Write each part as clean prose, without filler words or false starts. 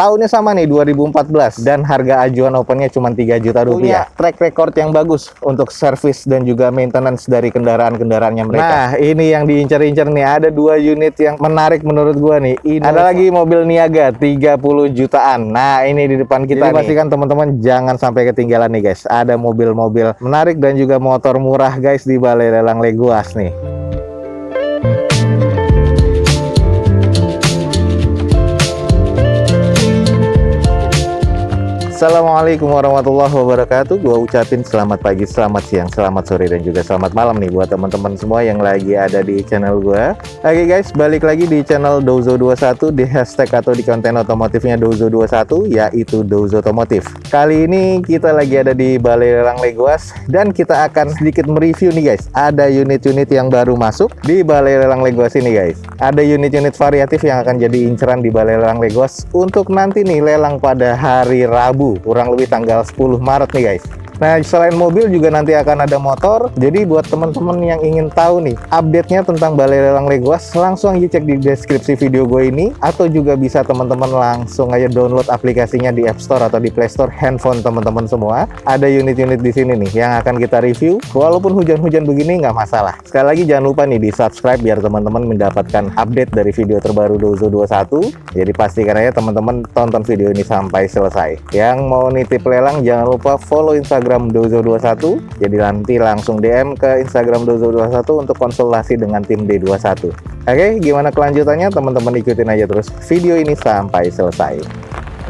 Tahunnya sama nih 2014 dan harga ajuan opennya cuma 3 juta rupiah. Track record yang bagus untuk servis dan juga maintenance dari kendaraan-kendaraannya mereka. Nah, ini yang diincar-incar nih. Ada 2 unit yang menarik menurut gua nih. Ada lagi mobil Niaga 30 jutaan. Nah, ini di depan kita. Jadi pastikan teman-teman jangan sampai ketinggalan nih guys. Ada mobil-mobil menarik dan juga motor murah guys di Balai Lelang Leguas nih. Assalamualaikum warahmatullahi wabarakatuh. Gua ucapin selamat pagi, selamat siang, selamat sore, dan juga selamat malam nih buat teman-teman semua yang lagi ada di channel gua. Oke guys, balik lagi di channel Douzo21, di hashtag atau di konten otomotifnya Douzo21, yaitu Douzo Otomotif. Kali ini kita lagi ada di Balai Lelang Leguas dan kita akan sedikit mereview nih guys. Ada unit-unit yang baru masuk di Balai Lelang Leguas ini guys. Ada unit-unit variatif yang akan jadi inceran di Balai Lelang Leguas untuk nanti nih lelang pada hari Rabu, kurang lebih tanggal 10 Maret nih guys. Nah, selain mobil juga nanti akan ada motor. Jadi buat teman-teman yang ingin tahu nih update-nya tentang Balai Lelang Leguas, langsung aja cek di deskripsi video gue ini, atau juga bisa teman-teman langsung aja download aplikasinya di App Store atau di Play Store handphone teman-teman semua. Ada unit-unit di sini nih yang akan kita review. Walaupun hujan-hujan begini nggak masalah. Sekali lagi jangan lupa nih di subscribe biar teman-teman mendapatkan update dari video terbaru Douzo21. Jadi pastikan aja teman-teman tonton video ini sampai selesai. Yang mau nitip lelang jangan lupa follow Instagram Douzo21. Jadi nanti langsung DM ke Instagram Douzo21 untuk konsultasi dengan tim D21. Oke, gimana kelanjutannya? Teman-teman ikutin aja terus video ini sampai selesai.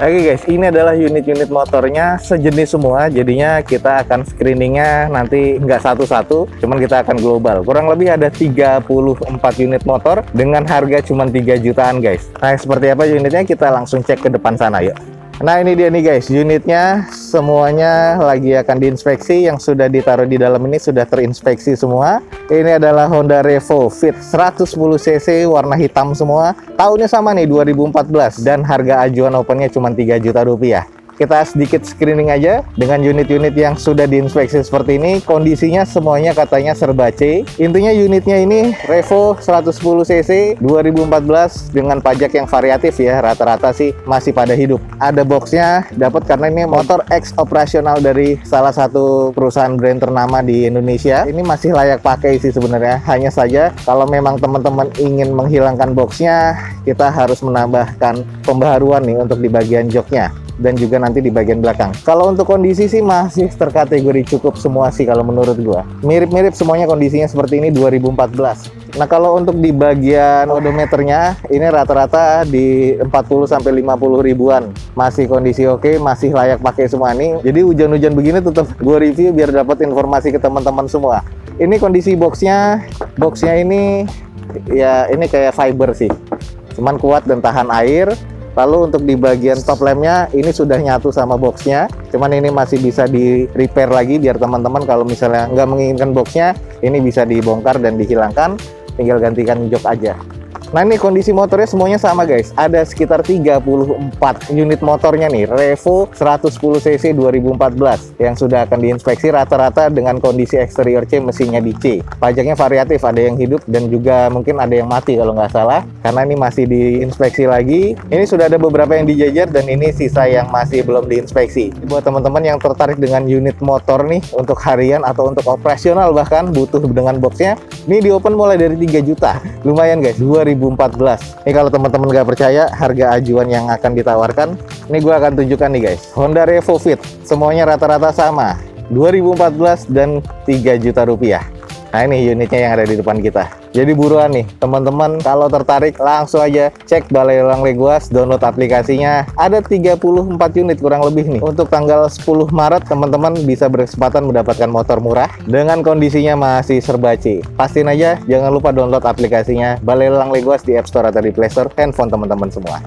Oke guys, ini adalah unit-unit motornya sejenis semua. Jadinya kita akan screeningnya nanti nggak satu-satu, cuman kita akan global. Kurang lebih ada 34 unit motor dengan harga cuma 3 jutaan guys. Nah, seperti apa unitnya? Kita langsung cek ke depan sana yuk. Nah, ini dia nih guys, unitnya semuanya lagi akan diinspeksi. Yang sudah ditaruh di dalam ini sudah terinspeksi semua. Ini adalah Honda Revo Fit 110 cc warna hitam semua. Tahunnya sama nih 2014 dan harga ajuan opennya cuma 3 juta rupiah. Kita sedikit screening aja dengan unit-unit yang sudah diinspeksi seperti ini. Kondisinya semuanya katanya serba C. Intinya unitnya ini Revo 110 cc 2014 dengan pajak yang variatif ya. Rata-rata sih masih pada hidup. Ada boxnya dapat karena ini motor X operasional dari salah satu perusahaan brand ternama di Indonesia. Ini masih layak pakai sih sebenarnya. Hanya saja kalau memang teman-teman ingin menghilangkan boxnya, kita harus menambahkan pembaharuan nih untuk di bagian joknya dan juga nanti di bagian belakang. Kalau untuk kondisi sih masih terkategori cukup semua sih kalau menurut gua. Mirip-mirip semuanya kondisinya seperti ini 2014. Nah, kalau untuk di bagian odometernya ini rata-rata di 40 sampai 50 ribuan. Masih kondisi oke, masih layak pakai semua nih. Jadi hujan-hujan begini tetap gua review biar dapat informasi ke teman-teman semua. Ini kondisi boxnya ini ya ini kayak fiber sih. Cuman kuat dan tahan air. Lalu untuk di bagian top lampnya ini sudah nyatu sama boxnya, cuman ini masih bisa di repair lagi biar teman-teman kalau misalnya nggak menginginkan boxnya, ini bisa dibongkar dan dihilangkan, tinggal gantikan jok aja. Nah, ini kondisi motornya semuanya sama guys. Ada sekitar 34 unit motornya nih Revo 110 cc 2014 yang sudah akan diinspeksi rata-rata dengan kondisi eksterior C, mesinnya di C. Pajaknya variatif, ada yang hidup dan juga mungkin ada yang mati kalau nggak salah, karena ini masih diinspeksi lagi. Ini sudah ada beberapa yang dijajar dan ini sisa yang masih belum diinspeksi. Buat teman-teman yang tertarik dengan unit motor nih untuk harian atau untuk operasional bahkan butuh dengan boxnya, ini di open mulai dari 3 juta. Lumayan guys, 2014. Ini kalau teman-teman nggak percaya harga ajuan yang akan ditawarkan, ini gue akan tunjukkan nih guys. Honda Revo Fit semuanya rata-rata sama 2014 dan 3 juta rupiah. Nah, ini unitnya yang ada di depan kita. Jadi buruan nih teman-teman, kalau tertarik langsung aja cek Balai Lelang Leguas, download aplikasinya. Ada 34 unit kurang lebih nih. Untuk tanggal 10 Maret teman-teman bisa berkesempatan mendapatkan motor murah dengan kondisinya masih serba C. Pastiin aja jangan lupa download aplikasinya Balai Lelang Leguas di App Store atau di Play Store handphone teman-teman semua.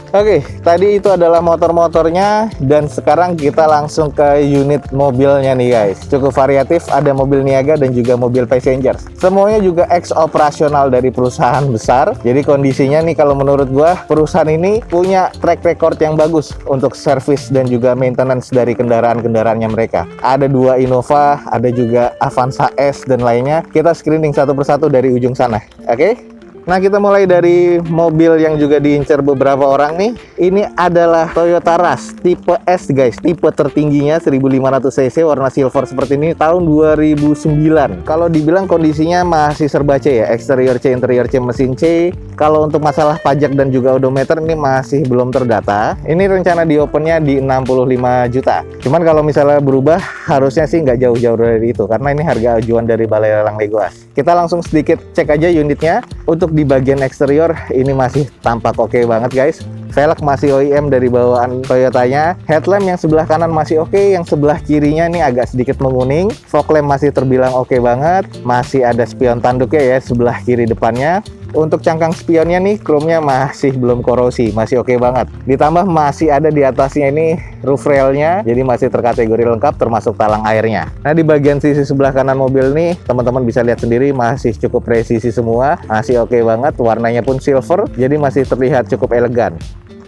Oke, tadi itu adalah motor-motornya dan sekarang kita langsung ke unit mobilnya nih guys. Cukup variatif, ada mobil Niaga dan juga mobil passenger. Semuanya juga ex operasional dari perusahaan besar. Jadi kondisinya nih kalau menurut gua perusahaan ini punya track record yang bagus untuk servis dan juga maintenance dari kendaraan-kendaraannya mereka. Ada 2 Innova, ada juga Avanza S dan lainnya. Kita screening satu persatu dari ujung sana. Oke? Nah, kita mulai dari mobil yang juga diincar beberapa orang nih. Ini adalah Toyota Rush tipe S guys, tipe tertingginya 1500 cc, warna silver seperti ini, tahun 2009. Kalau dibilang kondisinya masih serba C ya, eksterior C, interior C, mesin C. Kalau untuk masalah pajak dan juga odometer ini masih belum terdata. Ini rencana diopennya di 65 juta. Cuman kalau misalnya berubah harusnya sih nggak jauh-jauh dari itu, karena ini harga ajuan dari Balai Lelang Legoas. Kita langsung sedikit cek aja unitnya. Untuk di bagian eksterior ini masih tampak oke banget guys. Velg masih OEM dari bawaan Toyotanya. Headlamp yang sebelah kanan masih oke, yang sebelah kirinya ini agak sedikit menguning. Fog lamp masih terbilang oke banget. Masih ada spion tanduknya ya sebelah kiri depannya. Untuk cangkang spionnya nih, chrome-nya masih belum korosi, masih oke banget. Ditambah masih ada di atasnya ini roof rail-nya, jadi masih terkategori lengkap termasuk talang airnya. Nah, di bagian sisi sebelah kanan mobil nih, teman-teman bisa lihat sendiri masih cukup presisi semua, masih oke banget. Warnanya pun silver, jadi masih terlihat cukup elegan.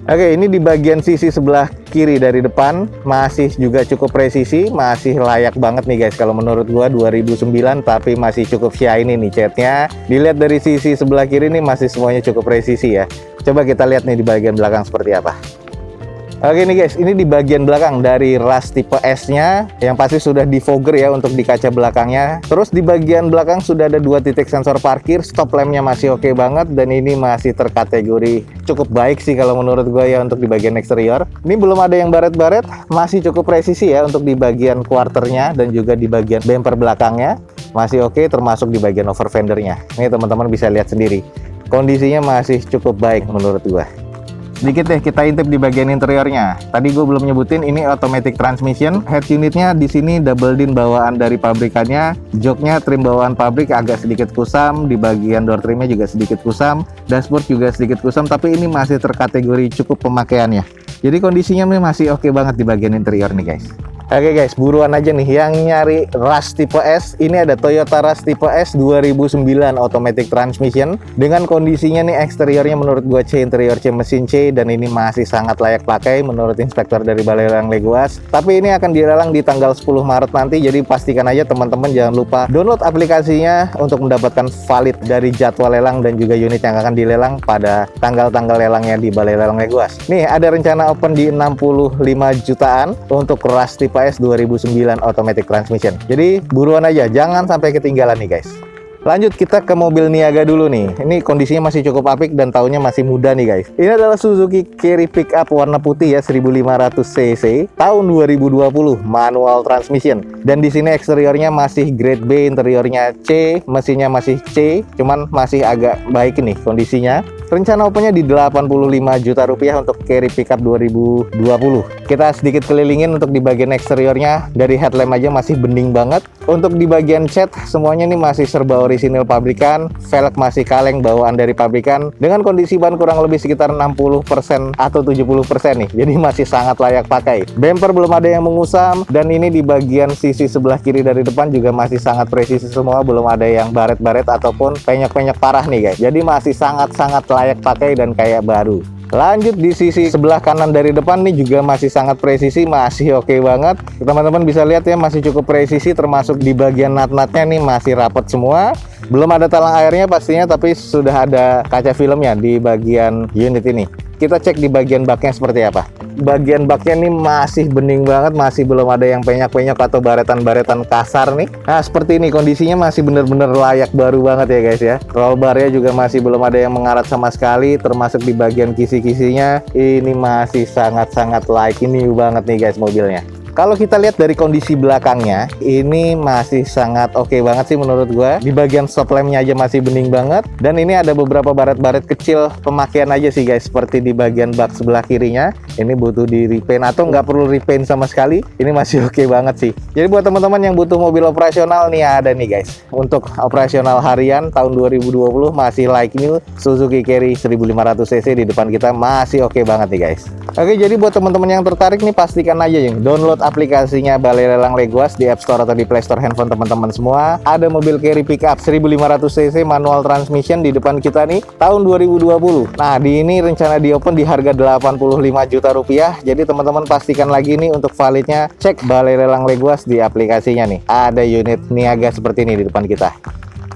Oke, ini di bagian sisi sebelah kiri dari depan masih juga cukup presisi, masih layak banget nih guys. Kalau menurut gua 2009 tapi masih cukup shiny nih catnya. Dilihat dari sisi sebelah kiri nih masih semuanya cukup presisi ya. Coba kita lihat nih di bagian belakang seperti apa. Oke nih guys, ini di bagian belakang dari Rush tipe S-nya yang pasti sudah defogger ya untuk di kaca belakangnya. Terus di bagian belakang sudah ada 2 titik sensor parkir, stop lamp-nya masih oke banget, dan ini masih terkategori cukup baik sih kalau menurut gue ya untuk di bagian eksterior. Ini belum ada yang baret-baret, masih cukup presisi ya untuk di bagian quarternya dan juga di bagian bumper belakangnya. Masih oke, termasuk di bagian over fendernya. Ini teman-teman bisa lihat sendiri. Kondisinya masih cukup baik menurut gue. Sedikit deh kita intip di bagian interiornya. Tadi gue belum nyebutin ini automatic transmission. Head unitnya di sini double din bawaan dari pabrikannya. Joknya trim bawaan pabrik agak sedikit kusam. Di bagian door trimnya juga sedikit kusam. Dashboard juga sedikit kusam. Tapi ini masih terkategori cukup pemakaiannya. Jadi kondisinya masih oke banget di bagian interior nih guys. Oke guys, buruan aja nih yang nyari Rush tipe S. Ini ada Toyota Rush tipe S 2009 automatic transmission. Dengan kondisinya nih eksteriornya menurut gua C, interior C, mesin C, dan ini masih sangat layak pakai menurut inspektor dari Balai Lelang Legoas. Tapi ini akan dilelang di tanggal 10 Maret nanti, jadi pastikan aja teman-teman jangan lupa download aplikasinya untuk mendapatkan valid dari jadwal lelang dan juga unit yang akan dilelang pada tanggal-tanggal lelangnya di Balai Lelang Legoas. Nih ada rencana open di 65 jutaan untuk Rush tipe S 2009 automatic transmission. Jadi buruan aja, jangan sampai ketinggalan nih guys. Lanjut kita ke mobil Niaga dulu nih. Ini kondisinya masih cukup apik dan tahunnya masih muda nih guys. Ini adalah Suzuki Carry Pickup warna putih ya, 1500 cc, tahun 2020, manual transmission. Dan di sini eksteriornya masih grade B, interiornya C, mesinnya masih C, cuman masih agak baik nih kondisinya. Rencana opennya di 85 juta rupiah untuk Carry Pickup 2020. Kita sedikit kelilingin untuk di bagian eksteriornya. Dari headlamp aja masih bening banget. Untuk di bagian cat semuanya ini masih serba orisinil pabrikan. Velg masih kaleng bawaan dari pabrikan. Dengan kondisi ban kurang lebih sekitar 60% atau 70% nih. Jadi masih sangat layak pakai. Bumper belum ada yang mengusam. Dan ini di bagian sisi sebelah kiri dari depan juga masih sangat presisi semua. Belum ada yang baret-baret ataupun penyok-penyok parah nih guys. Jadi masih sangat-sangat layak pakai dan kayak baru. Lanjut di sisi sebelah kanan dari depan nih juga masih sangat presisi, masih oke banget. Teman-teman bisa lihat ya masih cukup presisi, termasuk di bagian nut-nutnya nih masih rapet semua. Belum ada talang airnya pastinya, tapi sudah ada kaca filmnya di bagian unit ini. Kita cek di bagian baknya seperti apa. Bagian baknya nih masih bening banget, masih belum ada yang penyok-penyok atau baretan-baretan kasar nih. Nah seperti ini kondisinya masih bener-bener layak baru banget ya guys ya. Roll barnya juga masih belum ada yang mengarat sama sekali, termasuk di bagian kisi-kisinya ini masih sangat-sangat like new banget nih guys mobilnya. Kalau kita lihat dari kondisi belakangnya, ini masih sangat oke banget sih menurut gua. Di bagian stop lamp-nya aja masih bening banget. Dan ini ada beberapa baret-baret kecil pemakaian aja sih guys, seperti di bagian bak sebelah kirinya. Ini butuh di repaint atau nggak perlu repaint sama sekali. Ini masih oke banget sih. Jadi buat teman-teman yang butuh mobil operasional nih ada nih guys. Untuk operasional harian tahun 2020 masih like new Suzuki Carry 1500 cc di depan kita masih oke banget nih guys. Oke, jadi buat teman-teman yang tertarik nih pastikan aja yang download aplikasinya Balai Lelang Legoas di App Store atau di Play Store handphone teman-teman semua. Ada mobil Carry Pickup 1500 cc manual transmission di depan kita nih tahun 2020. Nah, di ini rencana di open di harga 85 juta rupiah. Jadi teman-teman pastikan lagi nih untuk validnya cek Balai Lelang Legoas di aplikasinya nih. Ada unit Niaga seperti ini di depan kita.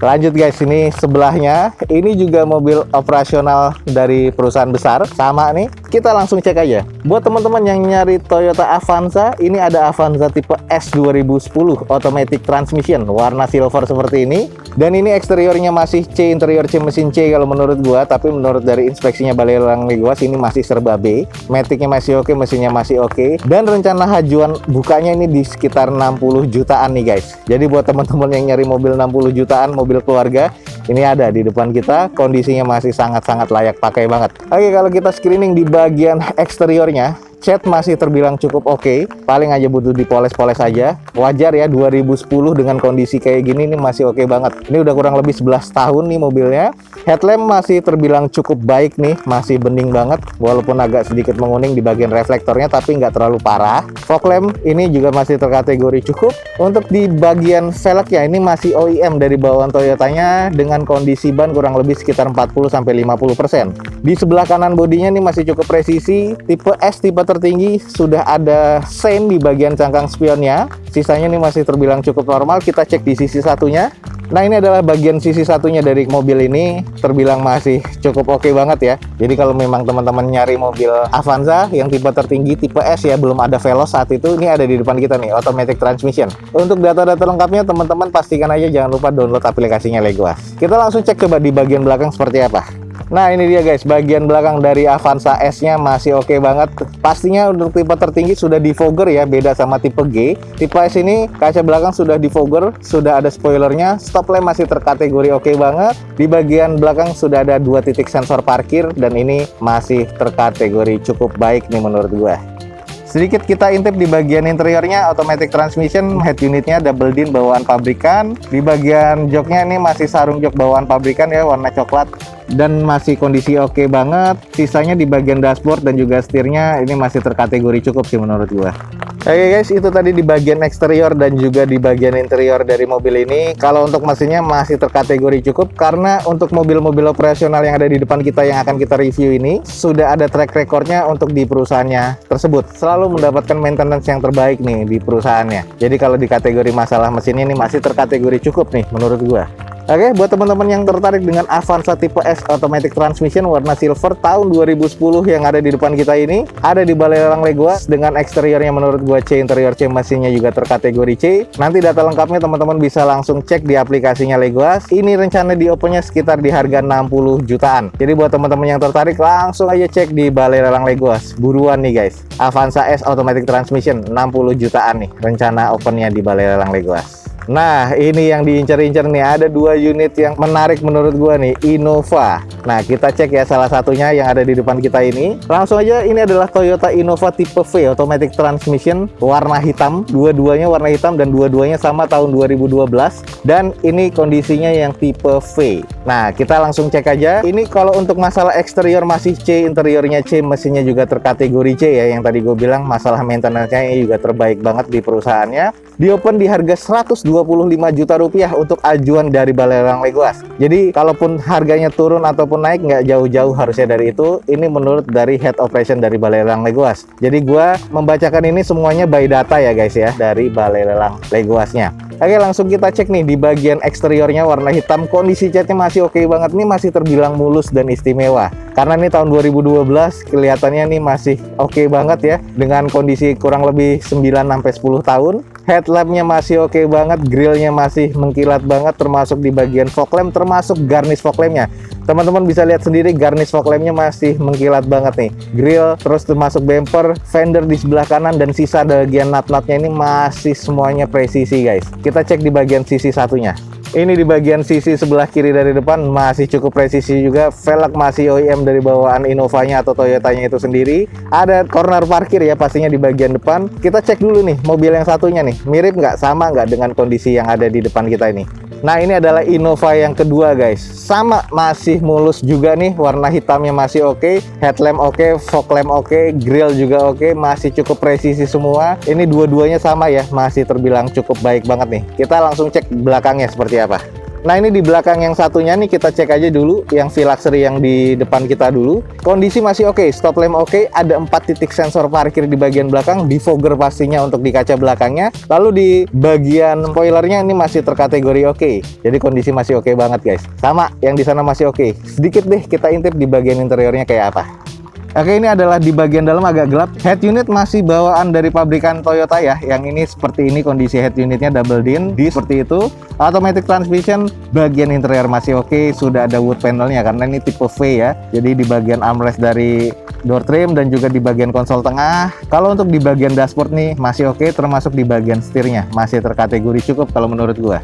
Lanjut guys, ini sebelahnya ini juga mobil operasional dari perusahaan besar, sama nih. Kita langsung cek aja. Buat teman-teman yang nyari Toyota Avanza, ini ada Avanza tipe S 2010 automatic transmission warna silver seperti ini. Dan ini eksteriornya masih C, interior C, mesin C kalau menurut gua, tapi menurut dari inspeksinya Balai Lelang Legoas ini masih serba B. Maticnya masih oke, mesinnya masih oke. Dan rencana hajuan bukanya ini di sekitar 60 jutaan nih guys. Jadi buat teman-teman yang nyari mobil 60 jutaan, mobil keluarga, ini ada di depan kita, kondisinya masih sangat-sangat layak pakai banget. Oke, kalau kita screening di bagian eksteriornya, cat masih terbilang cukup oke, paling aja butuh dipoles-poles aja. Wajar ya, 2010 dengan kondisi kayak gini ini masih oke banget. Ini udah kurang lebih 11 tahun nih mobilnya. Headlamp masih terbilang cukup baik nih, masih bening banget, walaupun agak sedikit menguning di bagian reflektornya, tapi nggak terlalu parah. Fog lamp ini juga masih terkategori cukup. Untuk di bagian velg ya, ini masih OEM dari bawaan Toyotanya dengan kondisi ban kurang lebih sekitar 40-50%. Di sebelah kanan bodinya ini masih cukup presisi, tipe S, tipe tertinggi, sudah ada sein di bagian cangkang spionnya. Sisanya ini masih terbilang cukup normal. Kita cek di sisi satunya. Nah, ini adalah bagian sisi satunya dari mobil ini, terbilang masih cukup oke banget ya. Jadi kalau memang teman-teman nyari mobil Avanza yang tipe tertinggi, tipe S ya, belum ada Veloz saat itu, ini ada di depan kita nih, automatic transmission. Untuk data-data lengkapnya teman-teman pastikan aja jangan lupa download aplikasinya Legoas. Kita langsung cek coba di bagian belakang seperti apa. Nah, ini dia guys, bagian belakang dari Avanza S-nya masih oke banget. Pastinya untuk tipe tertinggi sudah defogger ya, beda sama tipe G. Tipe S ini kaca belakang sudah defogger, sudah ada spoilernya, stop lamp masih terkategori oke banget. Di bagian belakang sudah ada 2 titik sensor parkir dan ini masih terkategori cukup baik nih menurut gua. Sedikit kita intip di bagian interiornya, automatic transmission, head unitnya double din bawaan pabrikan. Di bagian joknya ini masih sarung jok bawaan pabrikan ya, warna coklat. Dan masih kondisi oke banget. Sisanya di bagian dashboard dan juga setirnya ini masih terkategori cukup sih menurut gua. Oke guys, itu tadi di bagian eksterior dan juga di bagian interior dari mobil ini. Kalau untuk mesinnya masih terkategori cukup, karena untuk mobil-mobil operasional yang ada di depan kita yang akan kita review ini sudah ada track recordnya untuk di perusahaannya tersebut. Selalu mendapatkan maintenance yang terbaik nih di perusahaannya. Jadi kalau di kategori masalah mesin ini masih terkategori cukup nih menurut gua. Oke, buat teman-teman yang tertarik dengan Avanza tipe S automatic transmission warna silver tahun 2010 yang ada di depan kita ini, ada di Balai Lelang Legoas dengan eksteriornya menurut gua C, interior C, mesinnya juga terkategori C. Nanti data lengkapnya teman-teman bisa langsung cek di aplikasinya Legoas. Ini rencana di opennya sekitar di harga 60 jutaan. Jadi buat teman-teman yang tertarik langsung aja cek di Balai Lelang Legoas. Buruan nih guys. Avanza S automatic transmission 60 jutaan nih rencana opennya di Balai Lelang Legoas. Nah, ini yang diincar-incar nih, ada 2 unit yang menarik menurut gua nih, Innova. Nah, kita cek ya salah satunya yang ada di depan kita ini. Langsung aja, ini adalah Toyota Innova tipe V automatic transmission warna hitam. Dua-duanya warna hitam dan dua-duanya sama tahun 2012. Dan ini kondisinya yang tipe V. Nah, kita langsung cek aja. Ini kalau untuk masalah eksterior masih C, interiornya C, mesinnya juga terkategori C ya. Yang tadi gue bilang masalah maintenance-nya juga terbaik banget di perusahaannya. Di open di harga 125 juta rupiah untuk ajuan dari Balai Lelang Legoas. Jadi kalaupun harganya turun ataupun naik nggak jauh-jauh harusnya dari itu. Ini menurut dari head operation dari Balai Lelang Legoas. Jadi gua membacakan ini semuanya by data ya guys ya, dari Balai Lelang Legoasnya. Oke, langsung kita cek nih di bagian eksteriornya warna hitam, kondisi catnya masih oke banget nih, masih terbilang mulus dan istimewa. Karena ini tahun 2012 kelihatannya nih masih oke banget ya, dengan kondisi kurang lebih 9-10 tahun. Headlampnya masih oke banget, grillnya masih mengkilat banget, termasuk di bagian fog lamp, termasuk garnish fog lampnya. Teman-teman bisa lihat sendiri garnish fog lampnya masih mengkilat banget nih. Grill, terus termasuk bumper, fender di sebelah kanan, dan sisa bagian nut-nutnya ini masih semuanya presisi guys. Kita cek di bagian sisi satunya. Ini di bagian sisi sebelah kiri dari depan masih cukup presisi juga. Velg masih OEM dari bawaan Innovanya atau Toyotanya itu sendiri. Ada corner parkir ya pastinya di bagian depan. Kita cek dulu nih mobil yang satunya nih, mirip nggak, sama nggak dengan kondisi yang ada di depan kita ini. Nah, ini adalah Innova yang kedua guys. Sama, masih mulus juga nih, warna hitamnya masih oke, headlamp oke, fog lamp oke, grill juga oke, masih cukup presisi semua. Ini dua-duanya sama ya, masih terbilang cukup baik banget nih. Kita langsung cek belakangnya seperti apa. Nah ini di belakang yang satunya nih kita cek aja dulu yang V-Luxury yang di depan kita dulu. Kondisi masih oke, stop lamp oke, ada 4 titik sensor parkir di bagian belakang, defogger pastinya untuk di kaca belakangnya. Lalu di bagian spoilernya ini masih terkategori oke. Jadi kondisi masih oke banget guys. Sama yang di sana masih oke. Sedikit deh kita intip di bagian interiornya kayak apa. Oke, ini adalah di bagian dalam agak gelap. Head unit masih bawaan dari pabrikan Toyota ya. Yang ini seperti ini kondisi head unitnya double din, seperti itu. Automatic transmission, bagian interior masih oke. Sudah ada wood panelnya karena ini tipe V ya. Jadi di bagian armrest dari door trim dan juga di bagian konsol tengah. Kalau untuk di bagian dashboard nih masih oke, termasuk di bagian setirnya masih terkategori cukup kalau menurut gua.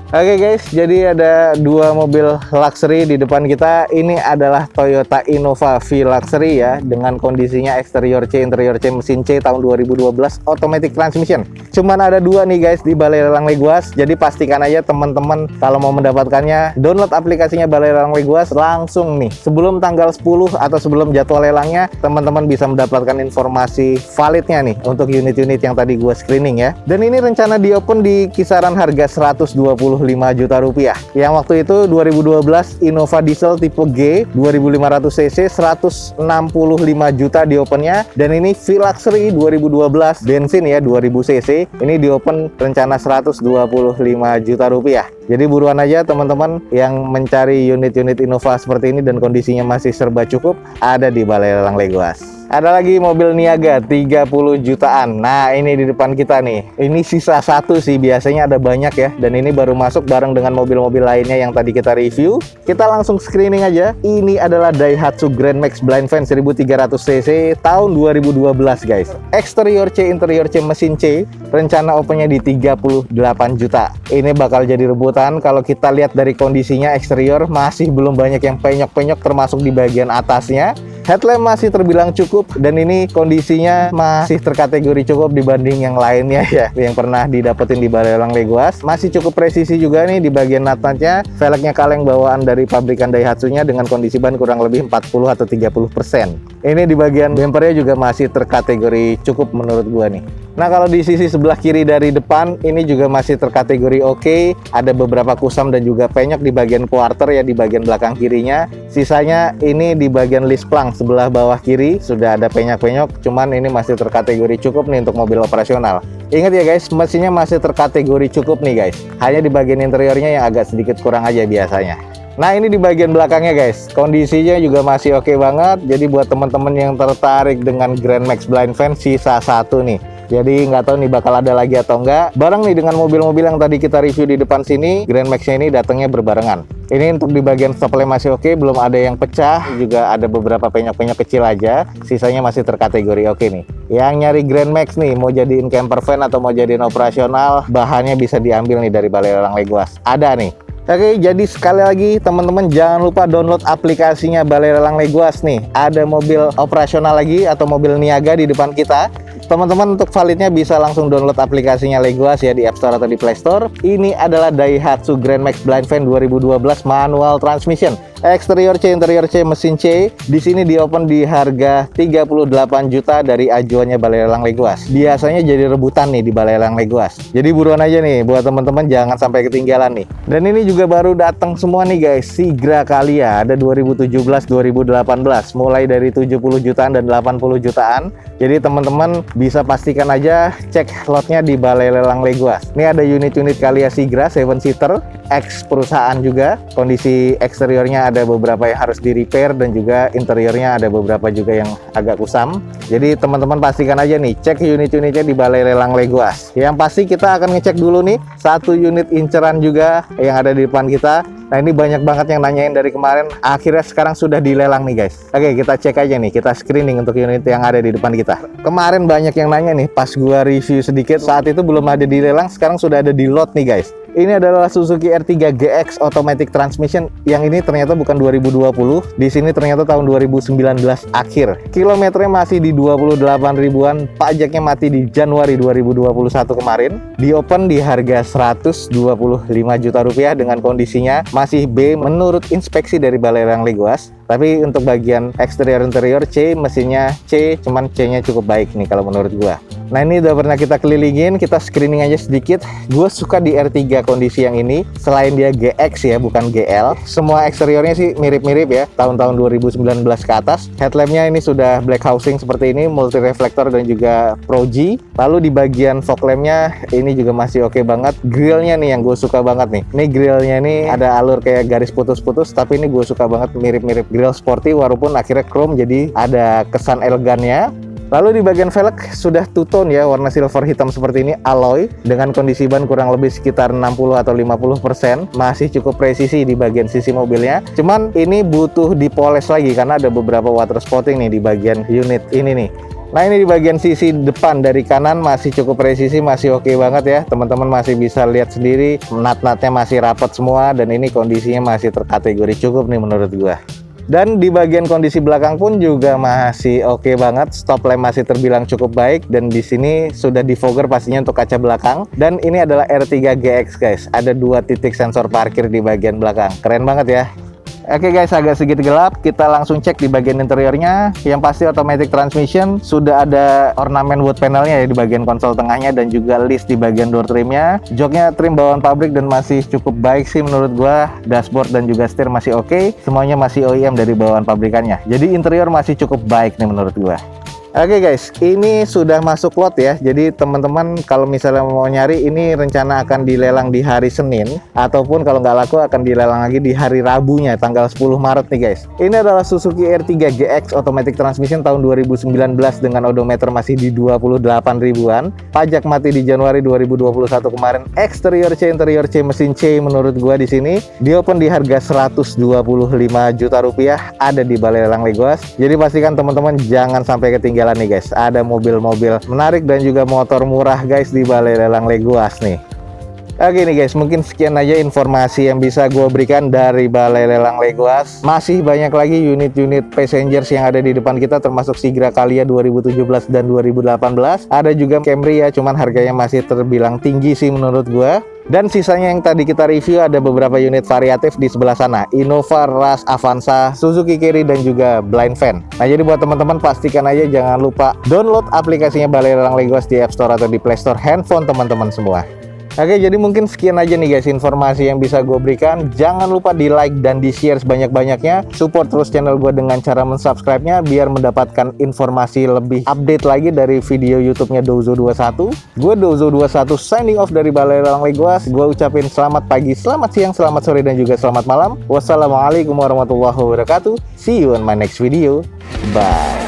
Oke guys, jadi ada dua mobil luxury di depan kita. Ini adalah Toyota Innova V-Luxury ya, dengan kondisinya eksterior C, interior C, mesin C tahun 2012, automatic transmission. Cuman ada dua nih guys di Balai Lelang Leguas. Jadi pastikan aja teman-teman kalau mau mendapatkannya, download aplikasinya Balai Lelang Leguas langsung nih. Sebelum tanggal 10 atau sebelum jadwal lelangnya, teman-teman bisa mendapatkan informasi validnya nih untuk unit-unit yang tadi gua screening ya. Dan ini rencana di open di kisaran harga 125 juta rupiah. Yang waktu itu 2012 Innova diesel tipe G 2500 cc 165 juta di opennya. Dan ini V-Luxury 2012 bensin ya 2000 cc. Ini di open rencana 125 juta rupiah. Jadi buruan aja teman-teman yang mencari unit-unit Innova seperti ini dan kondisinya masih serba cukup, ada di Balai Lelang Leguas. Ada lagi mobil Niaga 30 jutaan. Nah ini di depan kita nih. Ini sisa satu sih, biasanya ada banyak ya. Dan ini baru masuk bareng dengan mobil-mobil lainnya yang tadi kita review. Kita langsung screening aja. Ini adalah Daihatsu Grand Max Blind Fan 1300 cc tahun 2012 guys. Eksterior C, interior C, mesin C. Rencana opennya di 38 juta. Ini bakal jadi rebutan. Kalau kita lihat dari kondisinya eksterior masih belum banyak yang penyok-penyok termasuk di bagian atasnya. Headlamp masih terbilang cukup dan ini kondisinya masih terkategori cukup dibanding yang lainnya ya yang pernah didapetin di Balai Lelang Leguas. Masih cukup presisi juga nih di bagian natanya. Velgnya kaleng bawaan dari pabrikan Daihatsu-nya dengan kondisi ban kurang lebih 40 atau 30%. Ini di bagian bumpernya juga masih terkategori cukup menurut gua nih. Nah kalau di sisi sebelah kiri dari depan ini juga masih terkategori oke. Ada beberapa kusam dan juga penyok di bagian quarter ya di bagian belakang kirinya. Sisanya ini di bagian list plank sebelah bawah kiri sudah ada penyok-penyok. Cuman ini masih terkategori cukup nih untuk mobil operasional. Ingat ya guys, mesinnya masih terkategori cukup nih guys. Hanya di bagian interiornya yang agak sedikit kurang aja biasanya. Nah ini di bagian belakangnya guys, kondisinya juga masih oke banget. Jadi buat teman-teman yang tertarik dengan Grand Max Blind Fan sisa satu nih. Jadi nggak tahu nih bakal ada lagi atau enggak. Bareng nih dengan mobil-mobil yang tadi kita review di depan sini, Grand Max-nya ini datangnya berbarengan. Ini untuk di bagian stop lamp masih oke, belum ada yang pecah, juga ada beberapa penyok-penyok kecil aja. Sisanya masih terkategori oke nih. Yang nyari Grand Max nih, mau jadiin camper van atau mau jadiin operasional, bahannya bisa diambil nih dari Balai Lelang Leguas. Ada nih. Oke, jadi sekali lagi teman-teman jangan lupa download aplikasinya Balai Lelang Leguas nih. Ada mobil operasional lagi atau mobil niaga di depan kita. Teman-teman untuk validnya bisa langsung download aplikasinya Leguas ya di App Store atau di Play Store. Ini adalah Daihatsu Grand Max Blind Fan 2012 manual transmission. Eksterior C, interior C, mesin C. Di sini di open di harga 38 juta dari ajuannya Balai Lelang Leguas. Biasanya jadi rebutan nih di Balai Lelang Leguas. Jadi buruan aja nih buat teman-teman jangan sampai ketinggalan nih. Dan ini juga baru datang semua nih guys. Sigra Kalia ada 2017, 2018 mulai dari 70 jutaan dan 80 jutaan. Jadi teman-teman bisa pastikan aja cek lotnya di Balai Lelang Leguas. Ini ada unit-unit Kalia Sigra 7 seater, X perusahaan juga. Kondisi eksteriornya ada beberapa yang harus di repair dan juga interiornya ada beberapa juga yang agak kusam. Jadi teman-teman pastikan aja nih cek unit-unitnya di Balai Lelang Leguas. Yang pasti kita akan ngecek dulu nih satu unit inceran juga yang ada di depan kita. Nah ini banyak banget yang nanyain dari kemarin, akhirnya sekarang sudah dilelang nih guys. Oke kita cek aja nih, kita screening untuk unit yang ada di depan kita. Kemarin banyak yang nanya nih, pas gua review sedikit, saat itu belum ada di lelang, sekarang sudah ada di lot nih guys. Ini adalah Suzuki R3 GX Automatic Transmission. Yang ini ternyata bukan 2020. Di sini ternyata tahun 2019 akhir. Kilometernya masih di 28 ribuan. Pajaknya mati di Januari 2021 kemarin. Di open di harga 125 juta rupiah dengan kondisinya masih B menurut inspeksi dari Balai Lelang Leguas. Tapi untuk bagian eksterior interior C, mesinnya C, cuman C-nya cukup baik nih kalau menurut gua. Nah ini udah pernah kita kelilingin, kita screening aja sedikit. Gue suka di R3 kondisi yang ini. Selain dia GX ya, bukan GL. Semua eksteriornya sih mirip-mirip ya, tahun-tahun 2019 ke atas. Headlampnya ini sudah black housing seperti ini, multi reflektor dan juga Pro G. Lalu di bagian fog lampnya ini juga masih oke banget. Grillnya nih yang gue suka banget nih. Ini grillnya ini ada alur kayak garis putus-putus, tapi ini gue suka banget, mirip-mirip grill sporty walaupun akhirnya chrome, jadi ada kesan elegannya. Lalu di bagian velg sudah two tone ya, warna silver hitam seperti ini, alloy dengan kondisi ban kurang lebih sekitar 60 atau 50%, masih cukup presisi di bagian sisi mobilnya. Cuman ini butuh dipoles lagi karena ada beberapa water spotting nih di bagian unit ini nih. Nah ini di bagian sisi depan dari kanan masih cukup presisi, masih oke banget ya. Teman-teman masih bisa lihat sendiri, nut-nutnya masih rapat semua dan ini kondisinya masih terkategori cukup nih menurut gua. Dan di bagian kondisi belakang pun juga masih oke banget. Stop lamp masih terbilang cukup baik dan di sini sudah defogger pastinya untuk kaca belakang. Dan ini adalah R3 GX guys. Ada 2 titik sensor parkir di bagian belakang. Keren banget ya. Oke guys, agak sedikit gelap. Kita langsung cek di bagian interiornya. Yang pasti automatic transmission, sudah ada ornamen wood panelnya ya di bagian konsol tengahnya dan juga list di bagian door trimnya. Joknya trim bawaan pabrik dan masih cukup baik sih menurut gua. Dashboard dan juga setir masih oke. Semuanya masih OEM dari bawaan pabrikannya. Jadi interior masih cukup baik nih menurut gua. Oke guys, ini sudah masuk lot ya. Jadi teman-teman kalau misalnya mau nyari, ini rencana akan dilelang di hari Senin, ataupun kalau nggak laku akan dilelang lagi di hari Rabunya, tanggal 10 Maret nih guys. Ini adalah Suzuki R3 GX automatic transmission tahun 2019 dengan odometer masih di 28 ribuan. Pajak mati di Januari 2021 kemarin. Eksterior C, interior C, mesin C menurut gua di sini di open di harga 125 juta rupiah, ada di Balai Lelang Legoas. Jadi pastikan teman-teman jangan sampai ketinggalan nih guys, ada mobil-mobil menarik dan juga motor murah guys di Balai Lelang Legoas nih. Oke nih guys, mungkin sekian aja informasi yang bisa gue berikan dari Balai Lelang Legoas. Masih banyak lagi unit-unit passengers yang ada di depan kita, termasuk Sigra Calya 2017 dan 2018. Ada juga Camry ya, cuman harganya masih terbilang tinggi sih menurut gue. Dan sisanya yang tadi kita review ada beberapa unit variatif di sebelah sana. Innova, Rush, Avanza, Suzuki Carry, dan juga Blind Van. Nah jadi buat teman-teman pastikan aja jangan lupa download aplikasinya Balai Lelang Legoas di App Store atau di Play Store handphone teman-teman semua. Oke, jadi mungkin sekian aja nih guys informasi yang bisa gue berikan. Jangan lupa di like dan di share sebanyak-banyaknya. Support terus channel gue dengan cara mensubscribe-nya biar mendapatkan informasi lebih update lagi dari video YouTube-nya Dozo21. Gue Dozo21 signing off dari Balai Lelang Legoas. Gue ucapin selamat pagi, selamat siang, selamat sore, dan juga selamat malam. Wassalamualaikum warahmatullahi wabarakatuh. See you on my next video. Bye.